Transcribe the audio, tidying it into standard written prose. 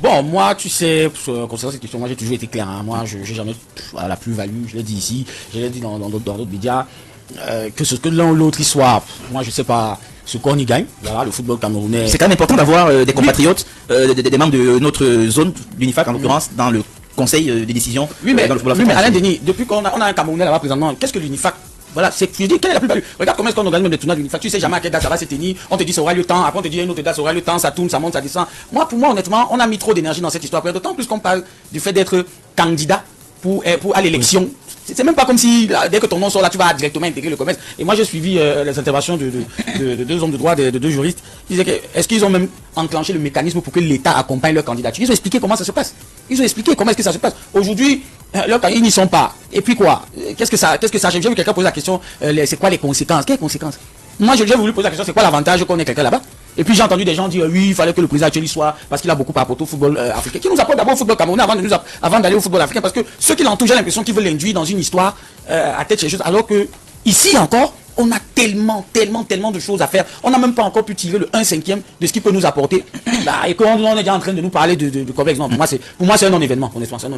Bon, moi, tu sais, concernant cette question, moi j'ai toujours été clair. Hein. Moi, je n'ai jamais la plus-value. Je l'ai dit ici, je l'ai dit dans d'autres médias. Que ce que l'un ou l'autre y soit, moi je sais pas ce qu'on y gagne. Voilà, le football camerounais. C'est quand même important d'avoir des compatriotes, des membres de notre zone, l'UNIFAC en l'occurrence, dans le conseil de décision. Oui, mais Alain Denis, depuis qu'on a un Camerounais là-bas présentement, qu'est-ce que l'UNIFAC? Voilà, c'est, je dis, quelle est la plus-value? Regarde comment est-ce qu'on organise même des tournois de l'UNIFAC. Tu sais jamais à quelle date ça va se tenir. On te dit ça aura le temps. Après on te dit une autre date, ça aura le temps. Ça tourne, ça monte, ça descend. Pour moi, honnêtement, on a mis trop d'énergie dans cette histoire. D'autant plus qu'on parle du fait d'être candidat pour à l'élection. C'est même pas comme si, dès que ton nom sort là, tu vas directement intégrer le commerce. Et moi, j'ai suivi les interventions de deux hommes de droit, de deux juristes. Ils disaient que, est-ce qu'ils ont même enclenché le mécanisme pour que l'État accompagne leur candidature? Ils ont expliqué comment ça se passe. Ils ont expliqué comment est-ce que ça se passe. Aujourd'hui, ils n'y sont pas. Et puis quoi? Qu'est-ce que ça j'ai vu quelqu'un poser la question, c'est quoi les conséquences? Quelles conséquences? Moi, j'ai voulu poser la question, c'est quoi l'avantage qu'on ait quelqu'un là-bas? Et puis j'ai entendu des gens dire oui, il fallait que le président actuel y soit parce qu'il a beaucoup apporté au football africain. Qui nous apporte d'abord au football camerounais avant d'aller au football africain? Parce que ceux qui l'entourent, j'ai l'impression qu'ils veulent l'induire dans une histoire à tête chercheuse, alors que ici encore, on a tellement de choses à faire. On n'a même pas encore pu tirer le 1/5 de ce qu'il peut nous apporter. Et qu'on est déjà en train de nous parler de complexe. Non, pour moi, c'est un non-événement. Honnêtement, c'est un non-événement.